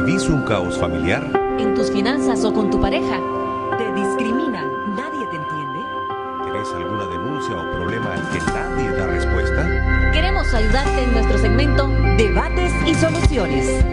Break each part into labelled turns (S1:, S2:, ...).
S1: ¿Vivís un caos familiar?
S2: ¿En tus finanzas o con tu pareja?
S3: ¿Te discriminan? ¿Nadie te entiende?
S1: ¿Tenés alguna denuncia o problema al que nadie da respuesta?
S2: Queremos ayudarte en nuestro segmento
S3: Debates y Soluciones.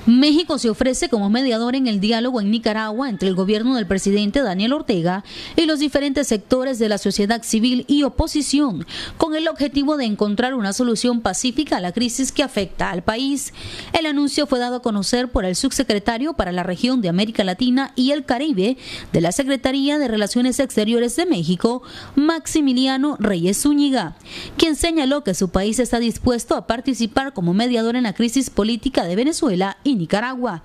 S4: México se ofrece como mediador en el diálogo en Nicaragua entre el gobierno del presidente Daniel Ortega y los diferentes sectores de la sociedad civil y oposición, con el objetivo de encontrar una solución pacífica a la crisis que afecta al país. El anuncio fue dado a conocer por el subsecretario para la región de América Latina y el Caribe de la Secretaría de Relaciones Exteriores de México, Maximiliano Reyes Zúñiga, quien señaló que su país está dispuesto a participar como mediador en la crisis política de Venezuela y Nicaragua.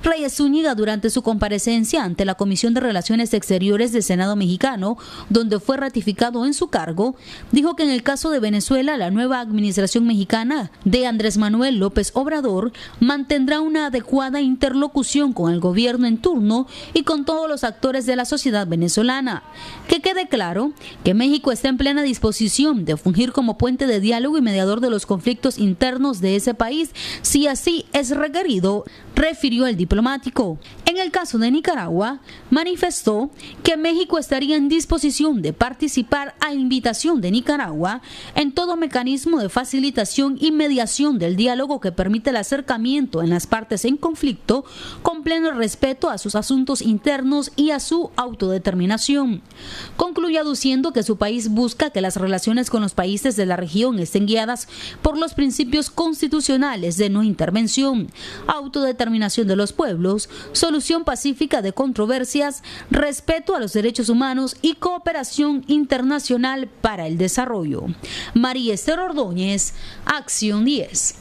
S4: Reyes Zúñiga, durante su comparecencia ante la Comisión de Relaciones Exteriores del Senado mexicano, donde fue ratificado en su cargo, dijo que en el caso de Venezuela, la nueva administración mexicana de Andrés Manuel López Obrador mantendrá una adecuada interlocución con el gobierno en turno y con todos los actores de la sociedad venezolana. Que quede claro que México está en plena disposición de fungir como puente de diálogo y mediador de los conflictos internos de ese país, si así es requerido, refirió el diplomático. En el caso de Nicaragua, manifestó que México estaría en disposición de participar a invitación de Nicaragua en todo mecanismo de facilitación y mediación del diálogo que permite el acercamiento en las partes en conflicto, con pleno respeto a sus asuntos internos y a su autodeterminación. Concluyó aduciendo que su país busca que las relaciones con los países de la región estén guiadas por los principios constitucionales de no intervención, autodeterminación de los pueblos, solución pacífica de controversias, respeto a los derechos humanos y cooperación internacional para el desarrollo. María Esther Ordóñez, Acción 10.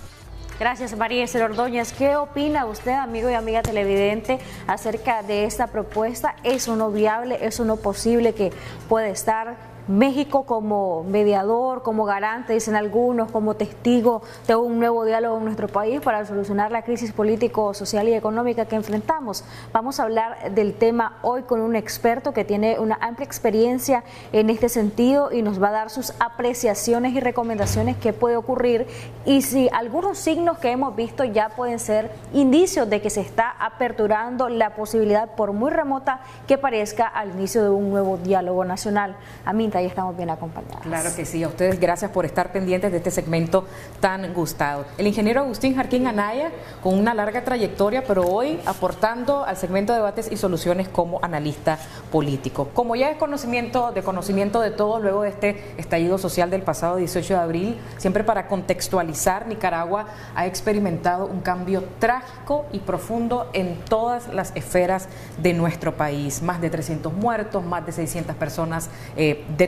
S5: Gracias, María Esther Ordóñez. ¿Qué opina usted, amigo y amiga televidente, acerca de esta propuesta? ¿Es o no viable? ¿Es o no posible que pueda estar México como mediador, como garante, dicen algunos, como testigo de un nuevo diálogo en nuestro país para solucionar la crisis político, social y económica que enfrentamos? Vamos a hablar del tema hoy con un experto que tiene una amplia experiencia en este sentido y nos va a dar sus apreciaciones y recomendaciones que puede ocurrir y si algunos signos que hemos visto ya pueden ser indicios de que se está aperturando la posibilidad, por muy remota que parezca, al inicio de un nuevo diálogo nacional. Aminta, ahí estamos bien acompañados.
S6: Claro que sí, a ustedes gracias por estar pendientes de este segmento tan gustado. El ingeniero Agustín Jarquín Anaya, con una larga trayectoria, pero hoy aportando al segmento de Debates y Soluciones como analista político. Como ya es conocimiento de todos, luego de este estallido social del pasado 18 de abril, siempre para contextualizar, Nicaragua ha experimentado un cambio trágico y profundo en todas las esferas de nuestro país. Más de 300 muertos, más de 600 personas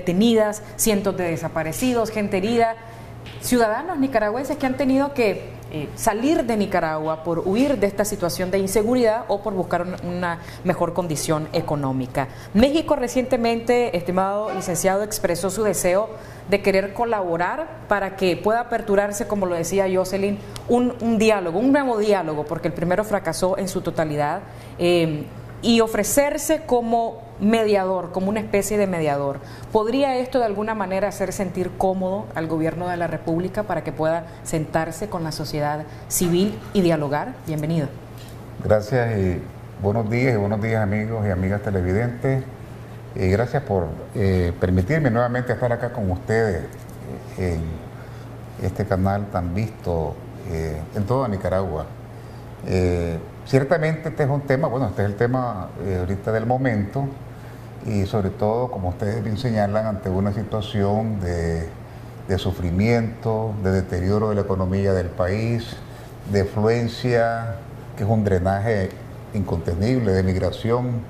S6: detenidas, cientos de desaparecidos, gente herida, ciudadanos nicaragüenses que han tenido que salir de Nicaragua por huir de esta situación de inseguridad o por buscar una mejor condición económica. México recientemente, estimado licenciado, expresó su deseo de querer colaborar para que pueda aperturarse, como lo decía Jocelyn, un diálogo, un nuevo diálogo, porque el primero fracasó en su totalidad, y ofrecerse como mediador, como una especie de mediador. ¿Podría esto de alguna manera hacer sentir cómodo al gobierno de la República para que pueda sentarse con la sociedad civil y dialogar? Bienvenido.
S7: Gracias y buenos días amigos y amigas televidentes. Gracias por permitirme nuevamente estar acá con ustedes en este canal tan visto en toda Nicaragua. Ciertamente este es un tema, este es el tema ahorita del momento y sobre todo, como ustedes bien señalan, ante una situación de sufrimiento, de deterioro de la economía del país, de afluencia, que es un drenaje incontenible, de migración,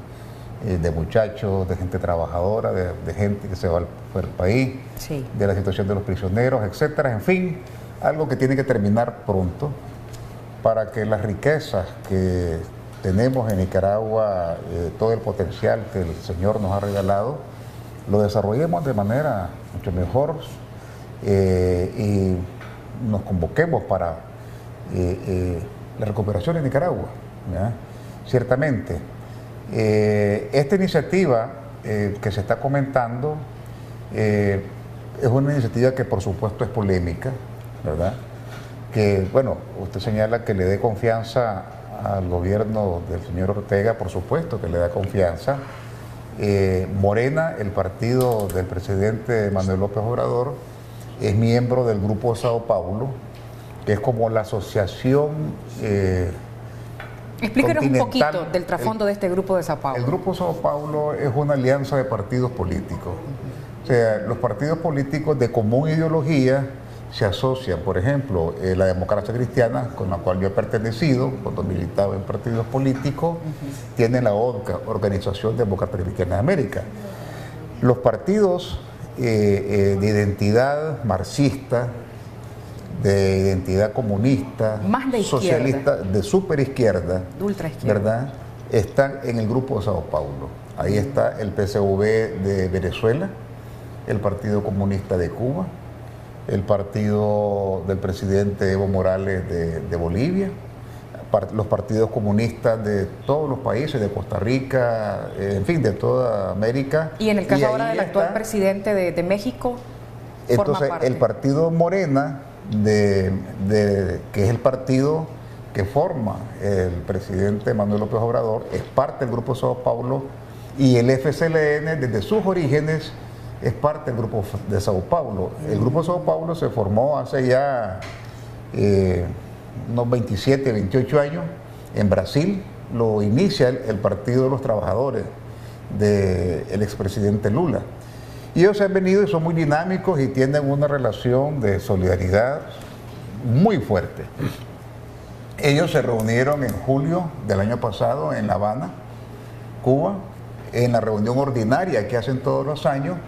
S7: de muchachos, de gente trabajadora, de gente que se va fuera del país, sí, de la situación de los prisioneros, etcétera. En fin, algo que tiene que terminar pronto para que las riquezas que tenemos en Nicaragua, todo el potencial que el Señor nos ha regalado, lo desarrollemos de manera mucho mejor y nos convoquemos para la recuperación de Nicaragua, ¿ya? Ciertamente, esta iniciativa que se está comentando es una iniciativa que por supuesto es polémica, ¿verdad? Que, bueno, usted señala que le dé confianza al gobierno del señor Ortega, por supuesto que le da confianza. Morena, el partido del presidente Manuel López Obrador, es miembro del Grupo de Sao Paulo, que es como la asociación
S6: Explíquenos un poquito del trasfondo de este Grupo de Sao Paulo.
S7: El Grupo de Sao Paulo es una alianza de partidos políticos. O sea, los partidos políticos de común ideología se asocian. Por ejemplo, la Democracia Cristiana, con la cual yo he pertenecido cuando militaba en partidos políticos, tiene la Organización Democrática Cristiana de América. Los partidos de identidad marxista, de identidad comunista,
S6: más de
S7: socialista, de superizquierda,
S6: de ultraizquierda,
S7: ¿verdad?, están en el Grupo de Sao Paulo. Ahí está el PSUV de Venezuela, el Partido Comunista de Cuba, el partido del presidente Evo Morales de Bolivia, los partidos comunistas de todos los países, de Costa Rica, en fin, de toda América.
S6: Y en el caso ahora del actual presidente de México,
S7: entonces
S6: forma parte.
S7: El partido Morena, que es el partido que forma el presidente Manuel López Obrador, es parte del Grupo Sao Paulo, y el FCLN desde sus orígenes es parte del Grupo de Sao Paulo. El Grupo de Sao Paulo se formó hace ya unos 27, 28 años en Brasil. Lo inicia el Partido de los Trabajadores del expresidente Lula. Y ellos han venido y son muy dinámicos y tienen una relación de solidaridad muy fuerte. Ellos se reunieron en julio del año pasado en La Habana, Cuba, en la reunión ordinaria que hacen todos los años,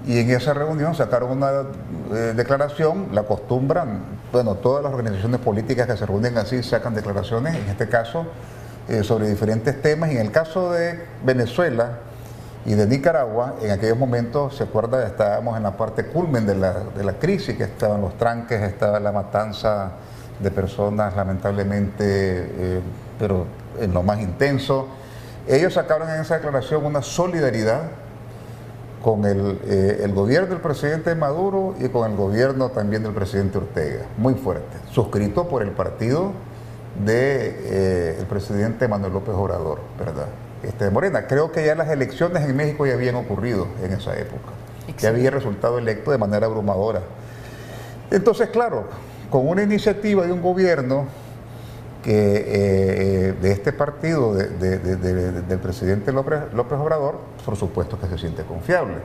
S7: y en esa reunión sacaron una declaración. La acostumbran, bueno, todas las organizaciones políticas que se reúnen así sacan declaraciones, en este caso sobre diferentes temas. Y en el caso de Venezuela y de Nicaragua, en aquellos momentos, se acuerda, estábamos en la parte culmen de la crisis, que estaban los tranques, estaba la matanza de personas, lamentablemente, pero en lo más intenso. Ellos sacaron en esa declaración una solidaridad con el gobierno del presidente Maduro y con el gobierno también del presidente Ortega, muy fuerte, suscrito por el partido del presidente Manuel López Obrador, ¿verdad? De Morena. Creo que ya las elecciones en México ya habían ocurrido en esa época. Excelente. Ya había resultado electo de manera abrumadora. Entonces, claro, con una iniciativa de un gobierno que de este partido, del presidente López Obrador, por supuesto que se siente confiable.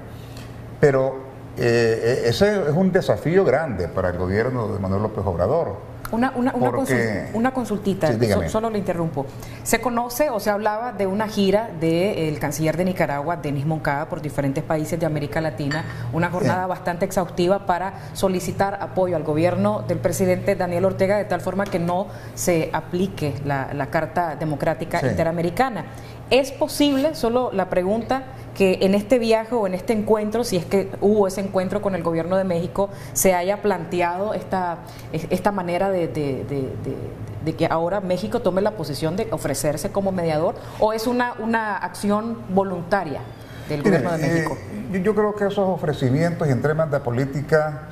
S7: Pero ese es un desafío grande para el gobierno de Manuel López Obrador.
S6: Una consultita,
S7: sí,
S6: solo le interrumpo. Se conoce o se hablaba de una gira del canciller de Nicaragua, Denis Moncada, por diferentes países de América Latina, una jornada bastante exhaustiva para solicitar apoyo al gobierno del presidente Daniel Ortega, de tal forma que no se aplique la Carta Democrática Interamericana. ¿Es posible, solo la pregunta, que en este viaje o en este encuentro, si es que hubo ese encuentro con el gobierno de México, se haya planteado esta manera de que ahora México tome la posición de ofrecerse como mediador, o es una acción voluntaria del gobierno de México?
S7: Yo creo que esos ofrecimientos y en temas de política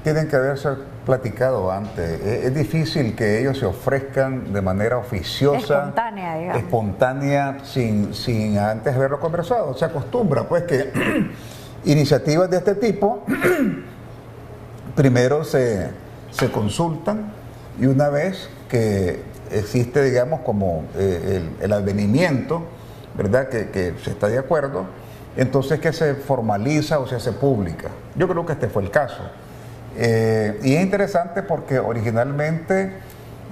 S7: tienen que haberse platicado antes. Es difícil que ellos se ofrezcan de manera oficiosa,
S5: espontánea, digamos,
S7: espontánea, sin antes haberlo conversado. Se acostumbra pues que iniciativas de este tipo primero se consultan, y una vez que existe, digamos, como el advenimiento, ¿verdad?, que se está de acuerdo, entonces que se formaliza o se hace pública. Yo creo que este fue el caso. Y es interesante porque originalmente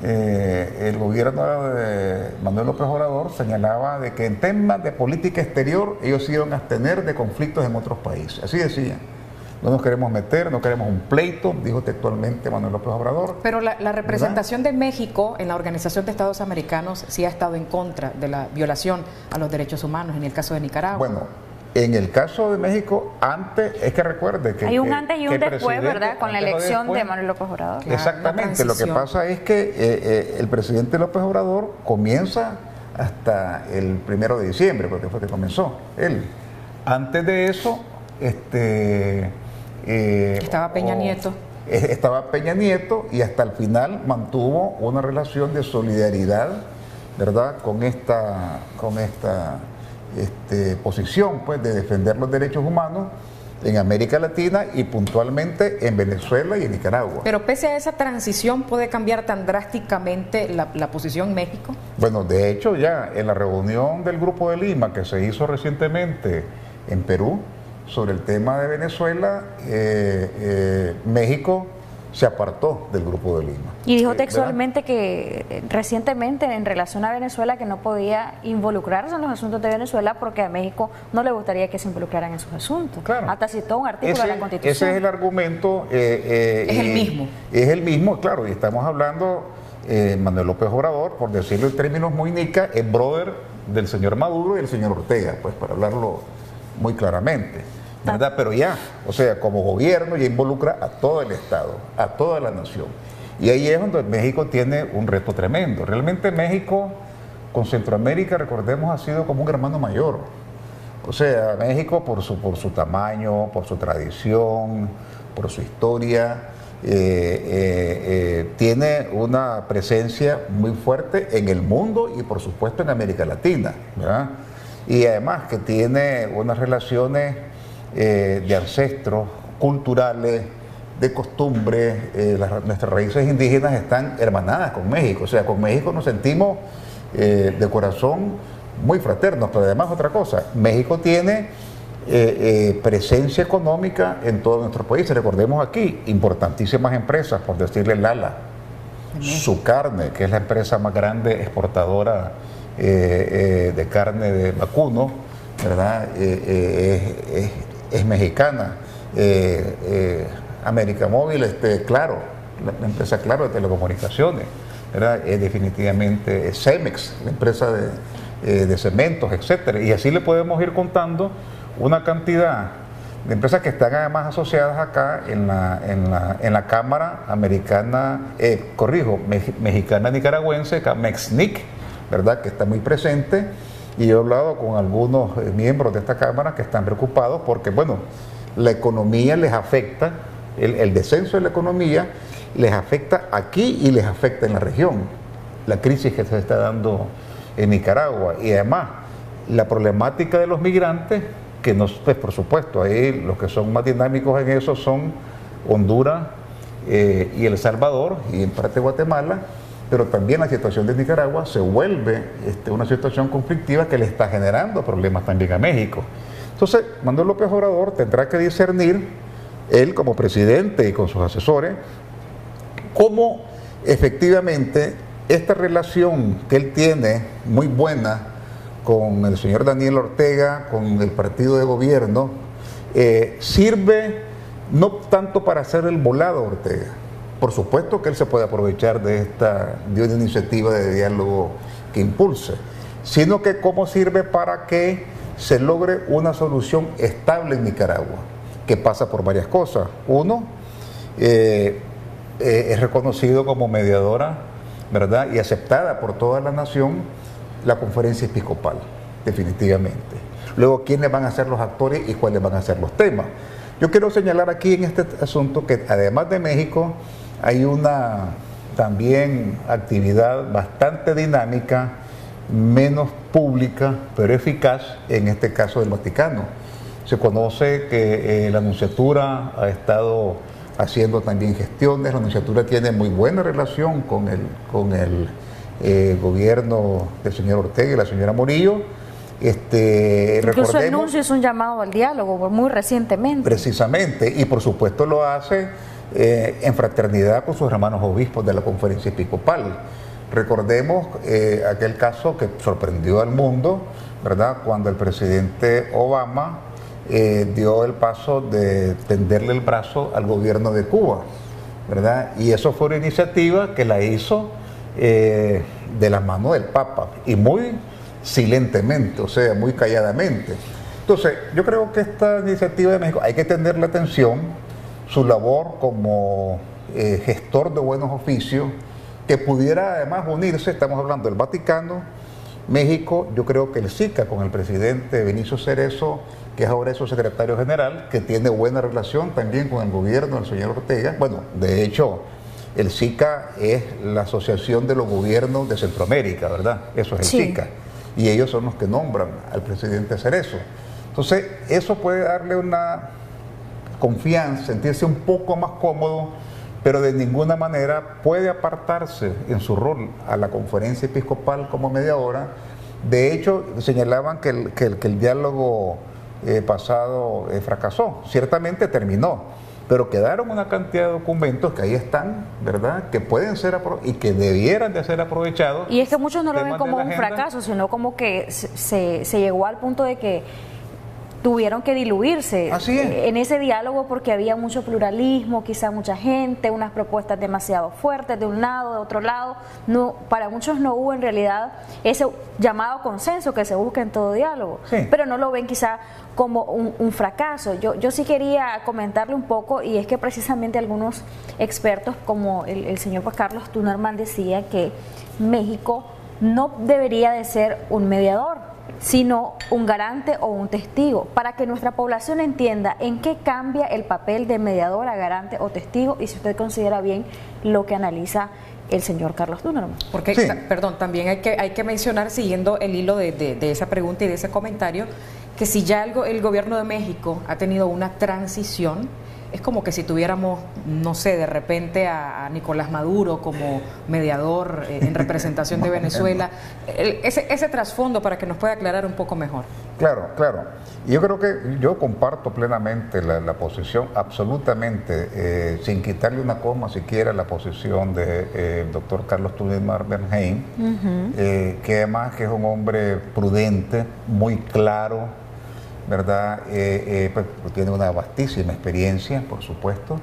S7: el gobierno de Manuel López Obrador señalaba de que en temas de política exterior ellos se iban a abstener de conflictos en otros países. Así decían. No nos queremos meter, no queremos un pleito, dijo textualmente Manuel López Obrador.
S6: Pero la representación de México en la Organización de Estados Americanos sí ha estado en contra de la violación a los derechos humanos en el caso de Nicaragua.
S7: Bueno, en el caso de México, antes, es que recuerde que
S5: hay un antes y un después, ¿verdad?, con la elección de Manuel López Obrador.
S7: Claro, exactamente, lo que pasa es que el presidente López Obrador comienza hasta el 1 de diciembre, porque fue que comenzó él. Antes de eso,
S6: estaba Peña Nieto.
S7: Estaba Peña Nieto, y hasta el final mantuvo una relación de solidaridad ¿verdad?, con esta posición, pues, de defender los derechos humanos en América Latina y puntualmente en Venezuela y en Nicaragua.
S6: Pero pese a esa transición, ¿puede cambiar tan drásticamente la posición en México?
S7: Bueno, de hecho ya en la reunión del Grupo de Lima que se hizo recientemente en Perú sobre el tema de Venezuela, México se apartó del Grupo de Lima.
S5: Y dijo textualmente que recientemente en relación a Venezuela que no podía involucrarse en los asuntos de Venezuela porque a México no le gustaría que se involucraran en sus asuntos.
S7: Claro.
S5: Hasta citó un artículo de la Constitución.
S7: Ese es el argumento.
S6: Es el mismo.
S7: Es el mismo, claro, y estamos hablando, Manuel López Obrador, por decirlo en términos muy nica, es brother del señor Maduro y del señor Ortega, pues para hablarlo muy claramente, ¿verdad? Pero ya, o sea, como gobierno ya involucra a todo el Estado, a toda la nación. Y ahí es donde México tiene un reto tremendo. Realmente México con Centroamérica, recordemos, ha sido como un hermano mayor. O sea, México por su tamaño, por su tradición, por su historia, tiene una presencia muy fuerte en el mundo y por supuesto en América Latina, ¿verdad? Y además que tiene unas relaciones de ancestros culturales, de costumbres, nuestras raíces indígenas están hermanadas con México, o sea, con México nos sentimos de corazón muy fraternos, pero además otra cosa, México tiene presencia económica en todos nuestros países. Recordemos aquí, importantísimas empresas, por decirle Lala, Su Carne, que es la empresa más grande exportadora de carne de vacuno, ¿verdad? Es mexicana. América Móvil, Claro, la empresa Claro de telecomunicaciones, ¿verdad? Definitivamente Cemex, la empresa de cementos, etcétera. Y así le podemos ir contando una cantidad de empresas que están además asociadas acá en la Cámara Americana, Mexicana Nicaragüense, MEXNIC, ¿verdad?, que está muy presente. Y yo he hablado con algunos miembros de esta Cámara que están preocupados porque, bueno, la economía les afecta, el descenso de la economía les afecta aquí y les afecta en la región. La crisis que se está dando en Nicaragua y además la problemática de los migrantes, que pues por supuesto, ahí los que son más dinámicos en eso son Honduras y El Salvador y en parte Guatemala, pero también la situación de Nicaragua se vuelve una situación conflictiva que le está generando problemas también a México. Entonces, Manuel López Obrador tendrá que discernir, él como presidente y con sus asesores, cómo efectivamente esta relación que él tiene muy buena con el señor Daniel Ortega, con el partido de gobierno, sirve no tanto para hacer el volado a Ortega. Por supuesto que él se puede aprovechar de una iniciativa de diálogo que impulse, sino que cómo sirve para que se logre una solución estable en Nicaragua, que pasa por varias cosas. Uno, es reconocido como mediadora, ¿verdad?, y aceptada por toda la nación la conferencia episcopal, definitivamente. Luego, ¿quiénes van a ser los actores y cuáles van a ser los temas? Yo quiero señalar aquí en este asunto que además de México hay una también actividad bastante dinámica, menos pública, pero eficaz, en este caso del Vaticano. Se conoce que la Nunciatura ha estado haciendo también gestiones, la Nunciatura tiene muy buena relación con el gobierno del señor Ortega y la señora Murillo.
S5: Incluso el nuncio es un llamado al diálogo muy recientemente.
S7: Precisamente, y por supuesto lo hace en fraternidad con sus hermanos obispos de la conferencia episcopal. Recordemos aquel caso que sorprendió al mundo, ¿verdad?, cuando el presidente Obama dio el paso de tenderle el brazo al gobierno de Cuba, ¿verdad? Y eso fue una iniciativa que la hizo de la mano del Papa y muy silentemente, o sea, muy calladamente. Entonces, yo creo que esta iniciativa de México hay que tenerle atención, su labor como gestor de buenos oficios, que pudiera además unirse, estamos hablando del Vaticano, México, yo creo que el SICA con el presidente Benicio Cerezo, que es ahora su secretario general, que tiene buena relación también con el gobierno del señor Ortega. Bueno, de hecho, El SICA es la Asociación de los Gobiernos de Centroamérica, ¿verdad? Eso es el SICA. Y ellos son los que nombran al presidente Cerezo. Entonces, eso puede darle una confianza, sentirse un poco más cómodo, pero de ninguna manera puede apartarse en su rol a la conferencia episcopal como mediadora. De hecho, señalaban que el diálogo pasado fracasó. Ciertamente terminó, pero quedaron una cantidad de documentos que ahí están, ¿verdad?, que pueden ser y que debieran de ser aprovechados.
S5: Y es que muchos no lo ven como un fracaso, sino como que se llegó al punto de que tuvieron que diluirse en ese diálogo porque había mucho pluralismo, quizá mucha gente, unas propuestas demasiado fuertes de un lado, de otro lado. No, para muchos no hubo en realidad ese llamado consenso que se busca en todo diálogo, pero no lo ven quizá como un fracaso. Yo sí quería comentarle un poco, y es que precisamente algunos expertos como el señor Juan Carlos Tunerman decía que México no debería de ser un mediador, sino un garante o un testigo, para que nuestra población entienda en qué cambia el papel de mediador a garante o testigo, y si usted considera bien lo que analiza el señor Carlos Tunerman.
S6: Porque, perdón, también hay que mencionar, siguiendo el hilo de esa pregunta y de ese comentario, que si ya el gobierno de México ha tenido una transición, es como que si tuviéramos, no sé, de repente a Nicolás Maduro como mediador en representación de Venezuela. Ese trasfondo, para que nos pueda aclarar un poco mejor.
S7: Claro. Yo creo que yo comparto plenamente la posición, absolutamente, sin quitarle una coma siquiera, la posición del doctor Carlos Tunerman Bernheim, que además que es un hombre prudente, muy claro, ¿verdad? Pues tiene una vastísima experiencia, por supuesto,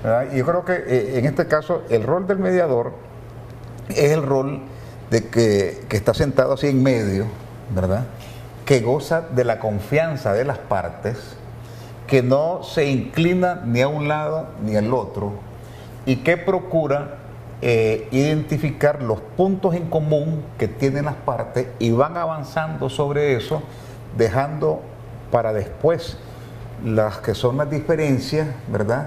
S7: ¿verdad? Y yo creo que en este caso el rol del mediador es el rol de que está sentado así en medio, ¿verdad?, que goza de la confianza de las partes, que no se inclina ni a un lado ni al otro, y que procura identificar los puntos en común que tienen las partes y van avanzando sobre eso, dejando para después las que son las diferencias, ¿verdad?,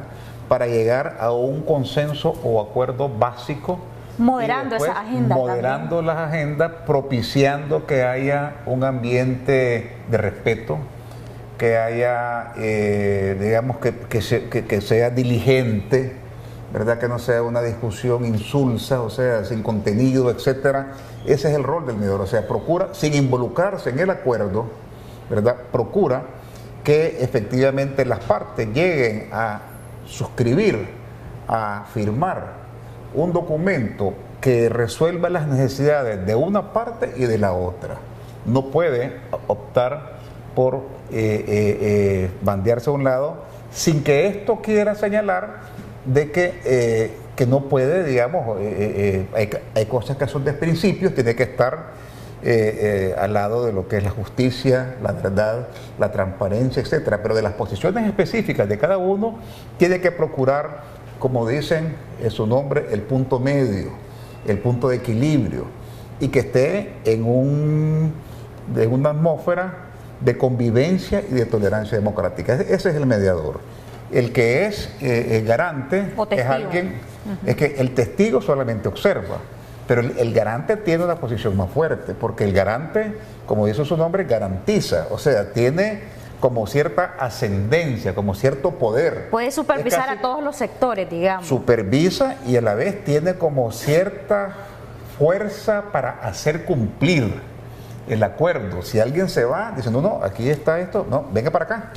S7: para llegar a un consenso o acuerdo básico.
S5: Moderando esa agenda.
S7: Moderando las agendas, propiciando que haya un ambiente de respeto, que haya, digamos, que sea diligente, ¿verdad?, que no sea una discusión insulsa, o sea, sin contenido, etcétera. Ese es el rol del mediador, o sea, procura, sin involucrarse en el acuerdo, ¿verdad?, procura que efectivamente las partes lleguen a suscribir, a firmar un documento que resuelva las necesidades de una parte y de la otra. No puede optar por bandearse a un lado sin que esto quiera señalar de que no puede, digamos, hay cosas que son de principios, tiene que estar al lado de lo que es la justicia, la verdad, la transparencia, etcétera, pero de las posiciones específicas de cada uno tiene que procurar, como dicen en su nombre, el punto medio, el punto de equilibrio, y que esté en una atmósfera de convivencia y de tolerancia democrática. Ese es el mediador. El que es el garante es alguien, es que el testigo solamente observa, pero el garante tiene una posición más fuerte, porque el garante, como dice su nombre, garantiza, o sea, tiene como cierta ascendencia, como cierto poder.
S5: Puede supervisar a todos los sectores, digamos.
S7: Supervisa y a la vez tiene como cierta fuerza para hacer cumplir el acuerdo. Si alguien se va, dice, no, aquí está esto, no, venga para acá,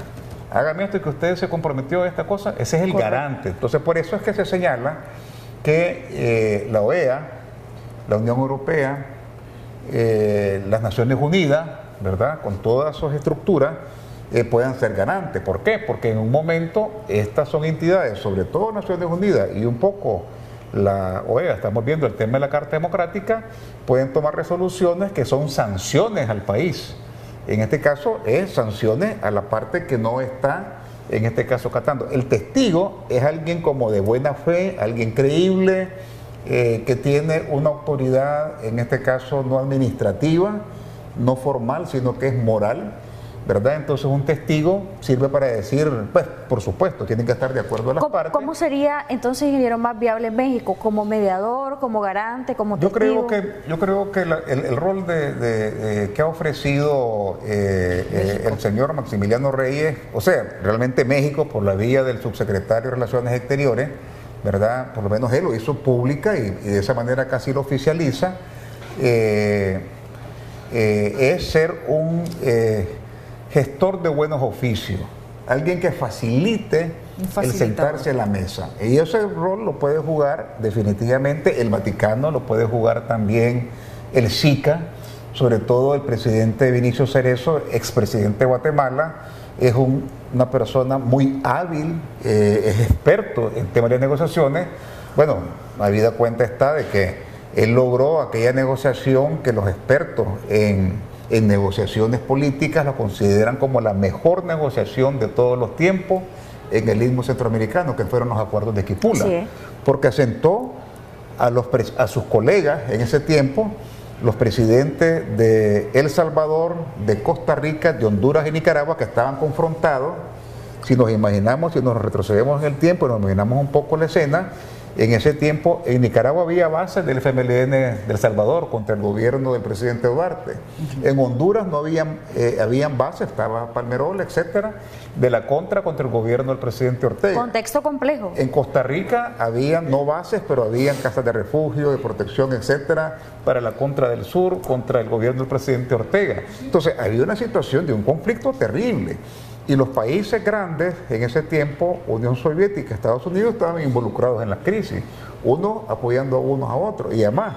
S7: hágame esto, que usted se comprometió a esta cosa, ese es el garante. Entonces, por eso es que se señala que la OEA, la Unión Europea, las Naciones Unidas, ¿verdad?, con todas sus estructuras, puedan ser garantes. ¿Por qué? Porque en un momento estas son entidades, sobre todo Naciones Unidas y un poco la OEA, estamos viendo el tema de la Carta Democrática, pueden tomar resoluciones que son sanciones al país. En este caso es sanciones a la parte que no está, en este caso, acatando. El testigo es alguien como de buena fe, alguien creíble, que tiene una autoridad, en este caso no administrativa, no formal, sino que es moral, ¿verdad? Entonces un testigo sirve para decir, pues por supuesto, tienen que estar de acuerdo las partes.
S5: ¿Cómo sería entonces, ingeniero, más viable México? ¿Como mediador, como garante, como testigo?
S7: Yo creo que el rol que ha ofrecido el señor Maximiliano Reyes, o sea, realmente México por la vía del subsecretario de Relaciones Exteriores, ¿verdad? Por lo menos él lo hizo pública y de esa manera casi lo oficializa, es ser un gestor de buenos oficios, alguien que facilite el sentarse a la mesa. Y ese rol lo puede jugar definitivamente el Vaticano, lo puede jugar también el SICA, sobre todo el presidente Vinicio Cerezo, expresidente de Guatemala, es una persona muy hábil, es experto en temas de negociaciones. Bueno, habida cuenta está de que él logró aquella negociación que los expertos en negociaciones políticas lo consideran como la mejor negociación de todos los tiempos en el Istmo Centroamericano, que fueron los acuerdos de Quipula, sí, porque asentó a sus colegas en ese tiempo, los presidentes de El Salvador, de Costa Rica, de Honduras y Nicaragua, que estaban confrontados. Si nos imaginamos, si nos retrocedemos en el tiempo y nos imaginamos un poco la escena, en ese tiempo en Nicaragua había bases del FMLN de El Salvador contra el gobierno del presidente Duarte. En Honduras no habían bases, estaba Palmerola, etcétera, de la contra el gobierno del presidente Ortega.
S5: Contexto complejo.
S7: En Costa Rica habían no bases, pero habían casas de refugio, de protección, etcétera, para la contra del sur, contra el gobierno del presidente Ortega. Entonces había una situación de un conflicto terrible. Y los países grandes en ese tiempo, Unión Soviética, Estados Unidos, estaban involucrados en la crisis, unos apoyando a unos a otros. Y además,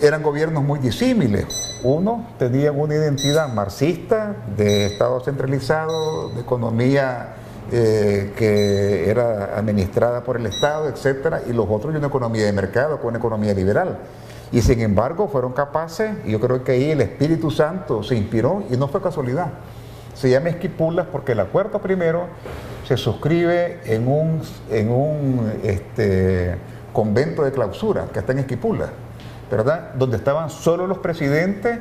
S7: eran gobiernos muy disímiles. Unos tenían una identidad marxista, de Estado centralizado, de economía que era administrada por el Estado, etcétera, y los otros de una economía de mercado, con una economía liberal. Y sin embargo, fueron capaces, y yo creo que ahí el Espíritu Santo se inspiró, y no fue casualidad. Se llama Esquipulas porque el acuerdo primero se suscribe en un convento de clausura que está en Esquipulas, ¿verdad? Donde estaban solo los presidentes,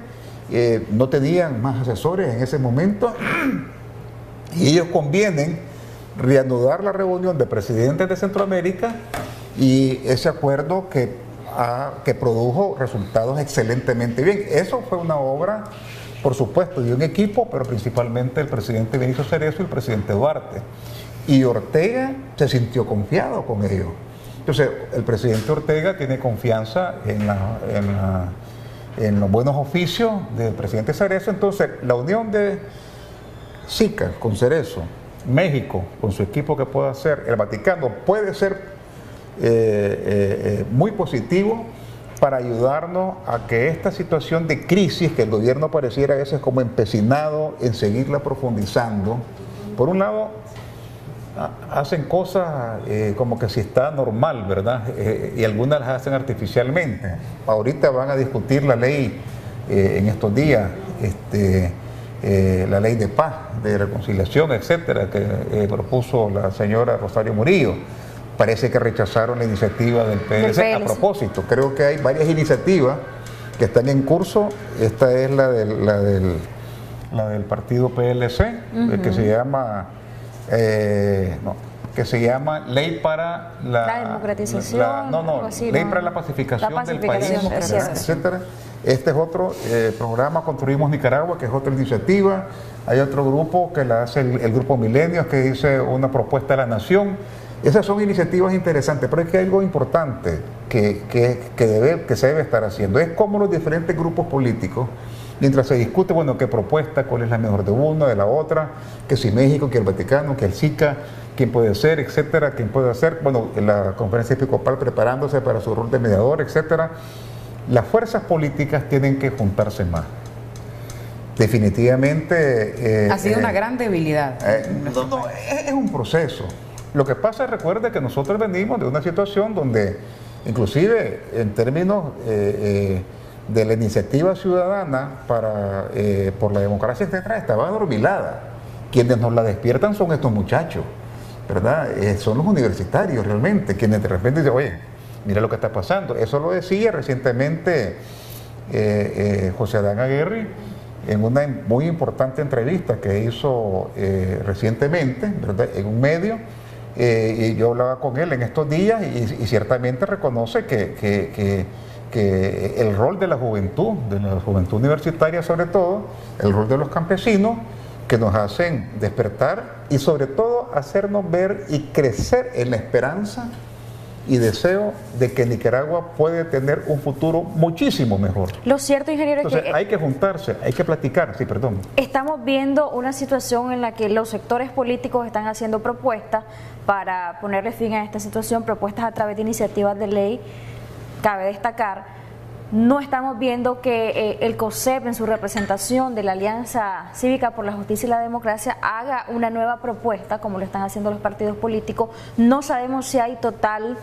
S7: no tenían más asesores en ese momento, y ellos convienen reanudar la reunión de presidentes de Centroamérica, y ese acuerdo que produjo resultados excelentemente bien. Eso fue una obra, por supuesto, de un equipo, pero principalmente el presidente Vinicio Cerezo y el presidente Duarte. Y Ortega se sintió confiado con ellos. Entonces, el presidente Ortega tiene confianza en los buenos oficios del presidente Cerezo. Entonces, la unión de SICA con Cerezo, México con su equipo que pueda hacer, el Vaticano, puede ser muy positivo para ayudarnos a que esta situación de crisis, que el gobierno pareciera a veces como empecinado en seguirla profundizando, por un lado hacen cosas como que si está normal, ¿verdad? Y algunas las hacen artificialmente. Ahorita van a discutir la ley en estos días, la ley de paz, de reconciliación, etcétera, que propuso la señora Rosario Murillo. Parece que rechazaron la iniciativa del PLC. A propósito, creo que hay varias iniciativas que están en curso. Esta es la del partido PLC, que se llama Ley para
S5: la democratización,
S7: Ley para la pacificación del país, etcétera. Este es otro programa Construimos Nicaragua, que es otra iniciativa. Hay otro grupo que la hace el Grupo Milenios, que dice una propuesta a la nación. Esas son iniciativas interesantes, pero es que hay algo importante que se debe estar haciendo. Es como los diferentes grupos políticos, mientras se discute, bueno, qué propuesta, cuál es la mejor de una, de la otra, que si México, que el Vaticano, que el SICA, quién puede ser, etcétera, quién puede hacer, bueno, la conferencia episcopal preparándose para su rol de mediador, etcétera. Las fuerzas políticas tienen que juntarse más. Definitivamente...
S6: ha sido una gran debilidad.
S7: Es un proceso. Lo que pasa, recuerde que nosotros venimos de una situación donde, inclusive en términos de la iniciativa ciudadana por la democracia, etcétera, estaba adormilada. Quienes nos la despiertan son estos muchachos, ¿verdad? Son los universitarios realmente, quienes de repente dicen, oye, mira lo que está pasando. Eso lo decía recientemente José Adán Aguirre, en una muy importante entrevista que hizo recientemente, ¿verdad?, en un medio, y yo hablaba con él en estos días y ciertamente reconoce que el rol de la juventud universitaria sobre todo, el rol de los campesinos, que nos hacen despertar y sobre todo hacernos ver y crecer en la esperanza y deseo de que Nicaragua puede tener un futuro muchísimo mejor.
S5: Lo cierto, ingeniero,
S7: Entonces,
S5: es que
S7: hay que juntarse, hay que platicar, sí, perdón.
S5: estamos viendo una situación en la que los sectores políticos están haciendo propuestas para ponerle fin a esta situación, propuestas a través de iniciativas de ley. Cabe destacar, no estamos viendo que el COSEP, en su representación de la Alianza Cívica por la Justicia y la Democracia, haga una nueva propuesta, como lo están haciendo los partidos políticos. No sabemos si hay total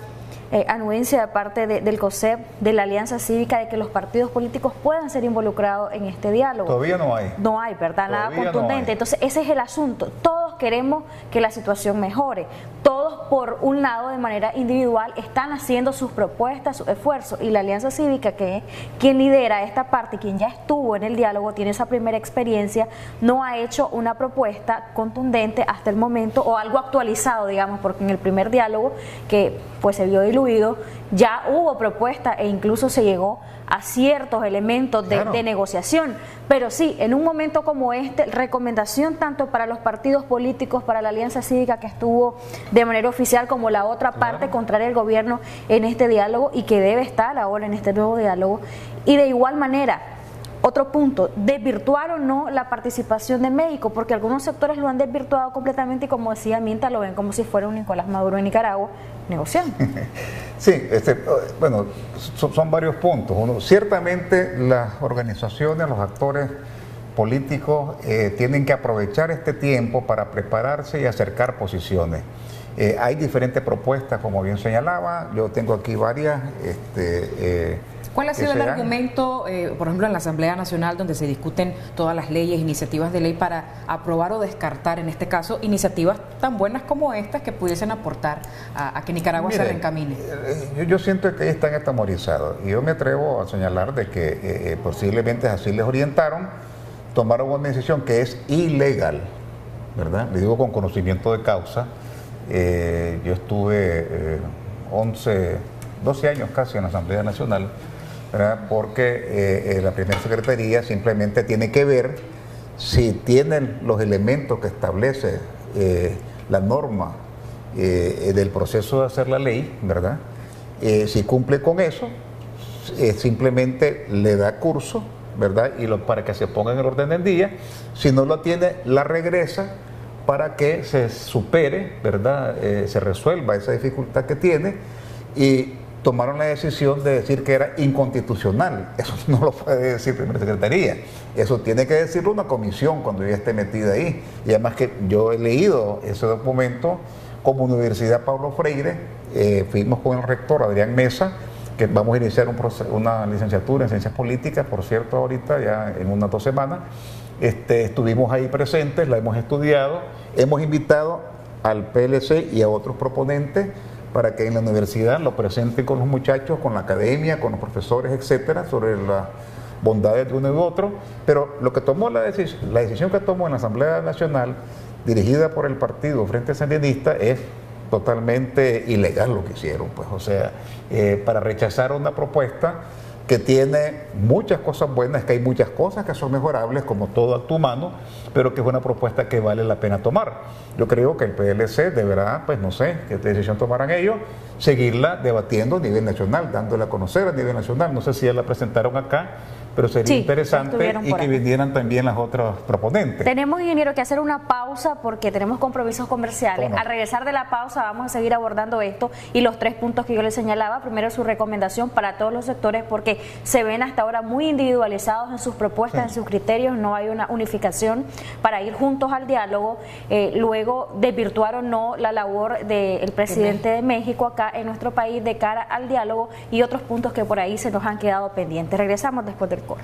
S5: anuencia de parte del COSEP, de la Alianza Cívica, de que los partidos políticos puedan ser involucrados en este diálogo.
S7: Todavía no hay.
S5: No hay, ¿verdad? Nada contundente. Entonces, ese es el asunto. Todos queremos que la situación mejore. Todos, por un lado, de manera individual, están haciendo sus propuestas, sus esfuerzos. Y la Alianza Cívica, que es quien lidera esta parte, quien ya estuvo en el diálogo, tiene esa primera experiencia, no ha hecho una propuesta contundente hasta el momento, o algo actualizado, digamos, porque en el primer diálogo, que pues se vio diluido, ya hubo propuesta e incluso se llegó a ciertos elementos de negociación. Pero sí, en un momento como este, recomendación tanto para los partidos políticos, para la Alianza Cívica, que estuvo de manera oficial, como la otra parte contraria al gobierno en este diálogo y que debe estar ahora en este nuevo diálogo. Y de igual manera, otro punto, desvirtuar o no la participación de México, porque algunos sectores lo han desvirtuado completamente y, como decía Minta, lo ven como si fuera un Nicolás Maduro en Nicaragua negociando.
S7: Sí, bueno, son varios puntos. Uno, ciertamente las organizaciones, los actores políticos tienen que aprovechar este tiempo para prepararse y acercar posiciones. Hay diferentes propuestas, como bien señalaba, yo tengo aquí varias.
S6: ¿Cuál ha sido el argumento, por ejemplo, en la Asamblea Nacional, donde se discuten todas las leyes, iniciativas de ley para aprobar o descartar, en este caso, iniciativas tan buenas como estas que pudiesen aportar a que Nicaragua se reencamine?
S7: Yo siento que están atemorizados y yo me atrevo a señalar de que posiblemente así les orientaron, tomaron una decisión que es ilegal, ¿verdad? Le digo con conocimiento de causa. Yo estuve 12 años casi en la Asamblea Nacional, ¿verdad? Porque la primera secretaría simplemente tiene que ver si tienen los elementos que establece la norma del proceso de hacer la ley, ¿verdad? Si cumple con eso, simplemente le da curso, ¿verdad? Y para que se ponga en el orden del día. Si no lo tiene, la regresa para que se supere, ¿verdad? Se resuelva esa dificultad que tiene, y tomaron la decisión de decir que era inconstitucional. Eso no lo puede decir Primera Secretaría, eso tiene que decirlo una comisión cuando ya esté metida ahí. Y además que yo he leído ese documento como Universidad Pablo Freire, fuimos con el rector Adrián Mesa, que vamos a iniciar una licenciatura en Ciencias Políticas, por cierto, ahorita ya en unas 2 semanas. Estuvimos ahí presentes, la hemos estudiado, hemos invitado al PLC y a otros proponentes para que en la universidad lo presenten con los muchachos, con la academia, con los profesores, etcétera, sobre las bondades de uno y otro. Pero lo que tomó la decisión que tomó en la Asamblea Nacional, dirigida por el partido Frente Sandinista, es totalmente ilegal lo que hicieron, pues, o sea, para rechazar una propuesta que tiene muchas cosas buenas, que hay muchas cosas que son mejorables, como todo acto humano, pero que es una propuesta que vale la pena tomar. Yo creo que el PLC deberá, pues no sé qué decisión tomarán ellos, seguirla debatiendo a nivel nacional, dándola a conocer a nivel nacional. No sé si ya la presentaron acá, pero sería interesante y que vinieran también las otras proponentes.
S5: Tenemos, ingeniero, que hacer una pausa porque tenemos compromisos comerciales. Al regresar de la pausa vamos a seguir abordando esto y los 3 puntos que yo les señalaba. Primero, su recomendación para todos los sectores, porque se ven hasta ahora muy individualizados en sus propuestas, en sus criterios, no hay una unificación para ir juntos al diálogo. Luego, desvirtuar o no la labor del presidente de México acá en nuestro país de cara al diálogo, y otros puntos que por ahí se nos han quedado pendientes. Regresamos después del corte.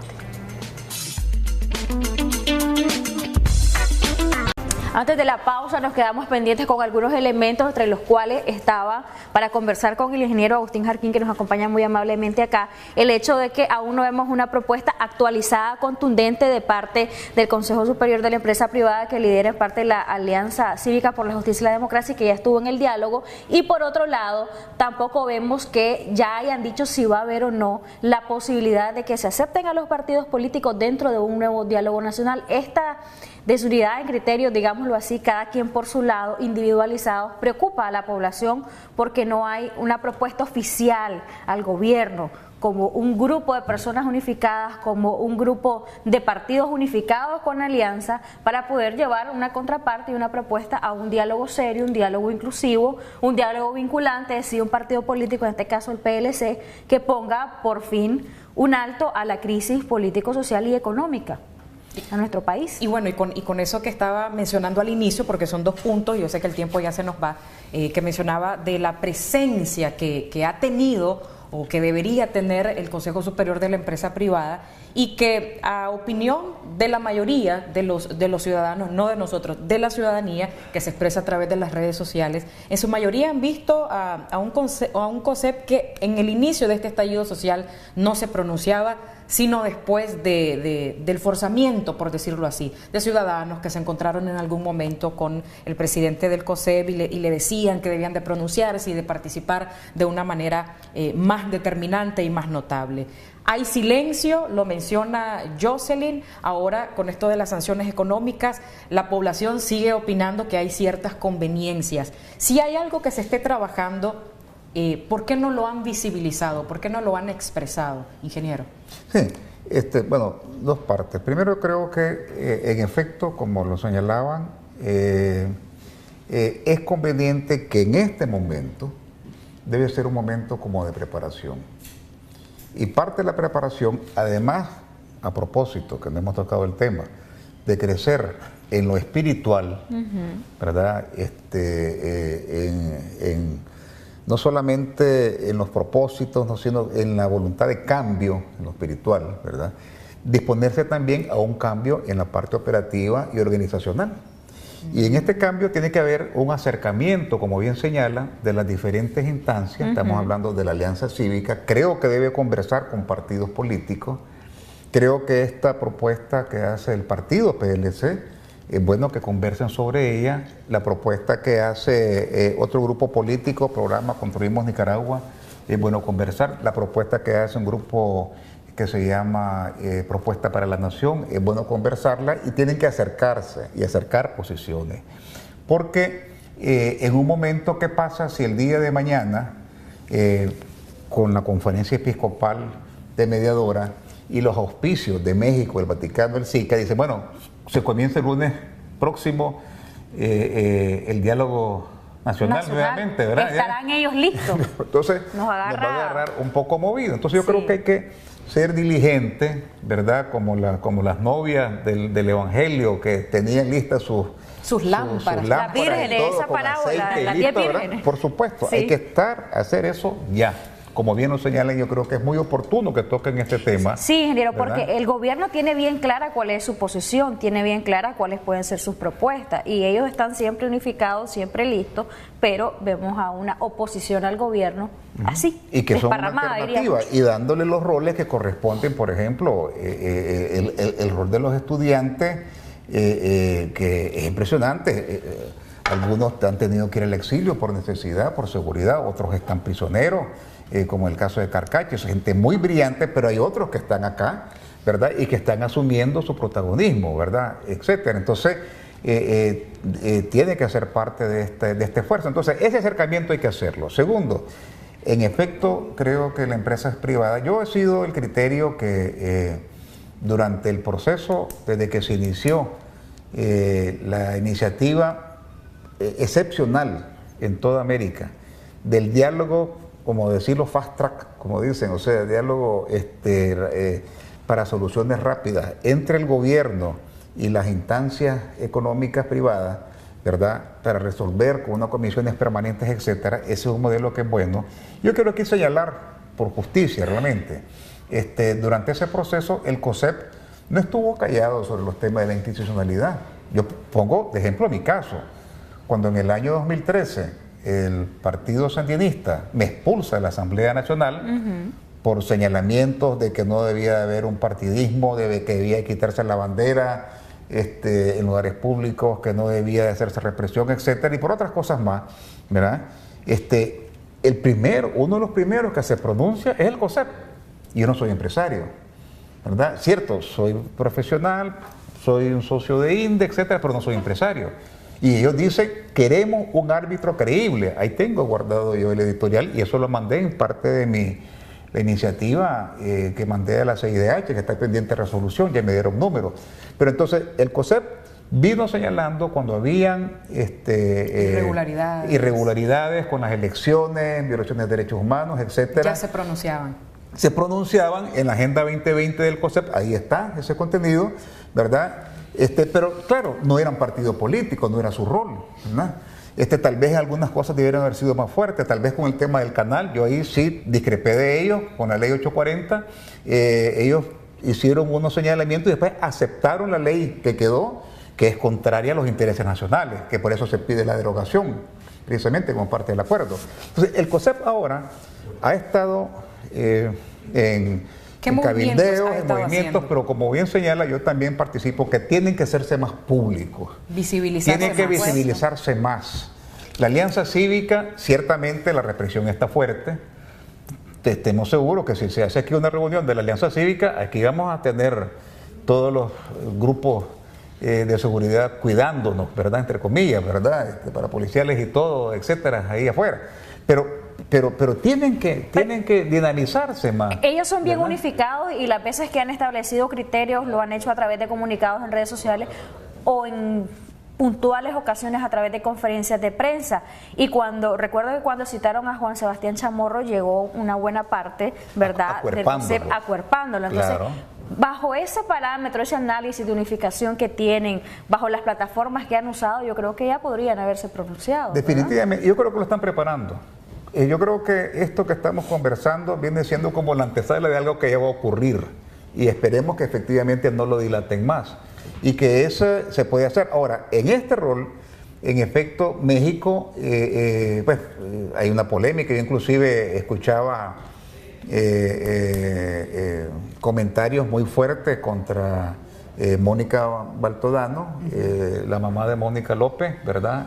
S5: Antes de la pausa nos quedamos pendientes con algunos elementos, entre los cuales estaba, para conversar con el ingeniero Agustín Jarquín, que nos acompaña muy amablemente acá, el hecho de que aún no vemos una propuesta actualizada, contundente de parte del Consejo Superior de la Empresa Privada, que lidera en parte la Alianza Cívica por la Justicia y la Democracia, que ya estuvo en el diálogo, y por otro lado tampoco vemos que ya hayan dicho si va a haber o no la posibilidad de que se acepten a los partidos políticos dentro de un nuevo diálogo nacional. Esta desunidad en criterios, digámoslo así, cada quien por su lado, individualizado, preocupa a la población porque no hay una propuesta oficial al gobierno como un grupo de personas unificadas, como un grupo de partidos unificados con alianza para poder llevar una contraparte y una propuesta a un diálogo serio, un diálogo inclusivo, un diálogo vinculante, es decir, un partido político, en este caso el PLC, que ponga por fin un alto a la crisis político, social y económica a nuestro país.
S6: Y bueno, y con eso que estaba mencionando al inicio, porque son 2 puntos, yo sé que el tiempo ya se nos va, que mencionaba de la presencia que ha tenido o que debería tener el Consejo Superior de la Empresa Privada, y que a opinión de la mayoría de los ciudadanos, no de nosotros, de la ciudadanía que se expresa a través de las redes sociales, en su mayoría han visto a un COSEP que en el inicio de este estallido social no se pronunciaba, sino después del forzamiento, por decirlo así, de ciudadanos que se encontraron en algún momento con el presidente del COSEP y le decían que debían de pronunciarse y de participar de una manera más determinante y más notable. Hay silencio, lo menciona Jocelyn, ahora con esto de las sanciones económicas, la población sigue opinando que hay ciertas conveniencias. Si hay algo que se esté trabajando, ¿por qué no lo han visibilizado? ¿Por qué no lo han expresado, ingeniero?
S7: Sí, bueno, 2 partes. Primero, creo que en efecto, como lo señalaban, es conveniente que en este momento debe ser un momento como de preparación. Y parte de la preparación, además, a propósito, que no hemos tocado el tema, de crecer en lo espiritual, ¿verdad? No solamente en los propósitos, no, sino en la voluntad de cambio, en lo espiritual, ¿verdad? Disponerse también a un cambio en la parte operativa y organizacional. Y en este cambio tiene que haber un acercamiento, como bien señala, de las diferentes instancias. Estamos hablando de la Alianza Cívica. Creo que debe conversar con partidos políticos. Creo que esta propuesta que hace el partido PLC, es bueno que conversen sobre ella. La propuesta que hace otro grupo político, programa Construimos Nicaragua, es bueno conversar. La propuesta que hace un grupo que se llama Propuesta para la Nación, es bueno conversarla, y tienen que acercarse y acercar posiciones. Porque en un momento, ¿qué pasa si el día de mañana, con la conferencia episcopal de mediadora y los auspicios de México, el Vaticano, el SICA, dice, bueno, se comienza el lunes próximo el diálogo nacional nuevamente, ¿verdad?
S5: ¿Estarán ellos listos?
S7: Entonces nos va a agarrar un poco movido. Entonces yo creo que hay que ser diligente, ¿verdad? Como las novias del Evangelio, que tenían listas sus lámparas.
S5: Las vírgenes, esa parábola, las 10 vírgenes.
S7: Por supuesto, hay que hacer eso ya. Como bien lo señalan, yo creo que es muy oportuno que toquen este tema.
S5: Sí, ingeniero, porque el gobierno tiene bien clara cuál es su posición, tiene bien clara cuáles pueden ser sus propuestas, y ellos están siempre unificados, siempre listos, pero vemos a una oposición al gobierno así,
S7: y que son una alternativa, y dándole los roles que corresponden. Por ejemplo, el rol de los estudiantes, que es impresionante. Algunos han tenido que ir al exilio por necesidad, por seguridad, otros están prisioneros, como el caso de Carcacho. Es gente muy brillante, pero hay otros que están acá, ¿verdad? Y que están asumiendo su protagonismo, ¿verdad? Etcétera. Entonces, tiene que ser parte de este esfuerzo. Entonces, ese acercamiento hay que hacerlo. Segundo, en efecto, creo que la empresa es privada. Yo he sido el criterio que durante el proceso, desde que se inició la iniciativa excepcional en toda América del diálogo, como decirlo, fast track, como dicen, o sea, diálogo para soluciones rápidas entre el gobierno y las instancias económicas privadas, ¿verdad?, para resolver con unas comisiones permanentes, etcétera. Ese es un modelo que es bueno. Yo quiero aquí señalar, por justicia realmente, durante ese proceso el COSEP no estuvo callado sobre los temas de la institucionalidad. Yo pongo de ejemplo mi caso. Cuando en el año 2013 el Partido Sandinista me expulsa de la Asamblea Nacional por señalamientos de que no debía haber un partidismo, de que debía quitarse la bandera en lugares públicos, que no debía hacerse represión, etcétera, y por otras cosas más, ¿verdad? Uno de los primeros que se pronuncia es el COSEP. Yo no soy empresario, ¿verdad? Cierto, soy profesional, soy un socio de INDE, etcétera, pero no soy empresario. Y ellos dicen, queremos un árbitro creíble. Ahí tengo guardado yo el editorial y eso lo mandé en parte de la iniciativa que mandé a la CIDH, que está pendiente de resolución, ya me dieron números. Pero entonces el COSEP vino señalando cuando habían irregularidades con las elecciones, violaciones de derechos humanos, etcétera.
S6: Ya se pronunciaban.
S7: Se pronunciaban en la Agenda 2020 del COSEP, ahí está ese contenido, ¿verdad? Pero claro, no eran partido político, no era su rol, ¿verdad? Tal vez algunas cosas debieran haber sido más fuertes, tal vez con el tema del canal, yo ahí sí discrepé de ellos, con la ley 840, ellos hicieron unos señalamientos y después aceptaron la ley que quedó, que es contraria a los intereses nacionales, que por eso se pide la derogación, precisamente como parte del acuerdo. Entonces, el COSEP ahora ha estado en cabildeos, en movimientos, pero como bien señala, yo también participo, que tienen que hacerse más públicos. Tienen que visibilizarse más. La Alianza Cívica, ciertamente la represión está fuerte. Estemos seguros que si se hace aquí una reunión de la Alianza Cívica, aquí vamos a tener todos los grupos de seguridad cuidándonos, ¿verdad? Entre comillas, ¿verdad? Para policiales y todo, etcétera, ahí afuera. Pero tienen que dinamizarse más.
S5: Ellos son bien, ¿verdad?, unificados, y las veces que han establecido criterios lo han hecho a través de comunicados en redes sociales o en puntuales ocasiones a través de conferencias de prensa. Y recuerdo que cuando citaron a Juan Sebastián Chamorro llegó una buena parte, ¿verdad?, acuerpándolo. Entonces, claro, bajo ese parámetro, ese análisis de unificación que tienen, bajo las plataformas que han usado, yo creo que ya podrían haberse pronunciado.
S7: Definitivamente,
S5: ¿verdad?
S7: Yo creo que lo están preparando. Yo creo que esto que estamos conversando viene siendo como la antesala de algo que ya va a ocurrir, y esperemos que efectivamente no lo dilaten más y que eso se puede hacer. Ahora, en este rol, en efecto, México, hay una polémica. Yo inclusive escuchaba comentarios muy fuertes contra Mónica Baltodano, la mamá de Mónica López, ¿verdad?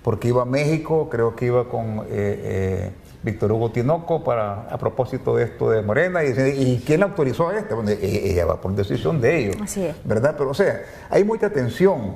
S7: Porque iba a México, creo que iba con Víctor Hugo Tinoco a propósito de esto de Morena, y ¿quién la autorizó a esto? Bueno, ella va por decisión de ellos,
S5: así es,
S7: ¿verdad? Pero o sea, hay mucha tensión.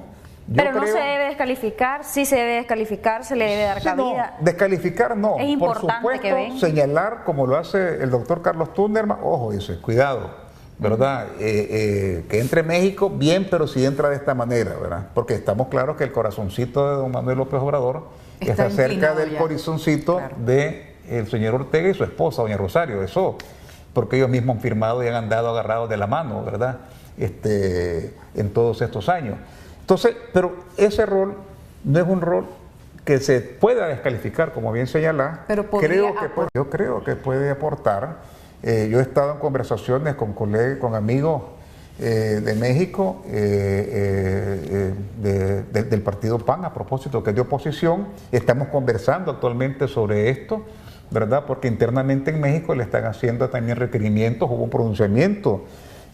S5: Pero no se debe descalificar, sí se debe descalificar, se le debe dar cabida.
S7: No, descalificar no,
S5: es importante, por supuesto,
S7: que venga. Señalar, como lo hace el doctor Carlos Tunderman, ojo, dice, cuidado, ¿verdad? Que entre México, bien, pero si entra de esta manera, ¿verdad? Porque estamos claros que el corazoncito de don Manuel López Obrador está cerca del corazoncito, claro, del señor Ortega y su esposa, doña Rosario, eso, porque ellos mismos han firmado y han andado agarrados de la mano, ¿verdad? En todos estos años. Entonces, pero ese rol no es un rol que se pueda descalificar, como bien señala.
S6: Pero
S7: yo creo que puede aportar. Yo he estado en conversaciones con colegas, con amigos de México, del partido PAN, a propósito, que es de oposición. Estamos conversando actualmente sobre esto, ¿verdad? Porque internamente en México le están haciendo también requerimientos. Hubo un pronunciamiento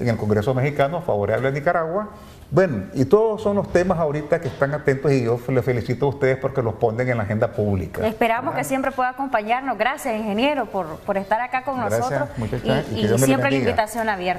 S7: en el Congreso mexicano favorable a Nicaragua. Bueno, y todos son los temas ahorita que están atentos, y yo les felicito a ustedes porque los ponen en la agenda pública.
S5: Esperamos que siempre pueda acompañarnos. Gracias, ingeniero, por estar acá con nosotros,
S7: muchachas,
S5: y siempre la invitación abierta.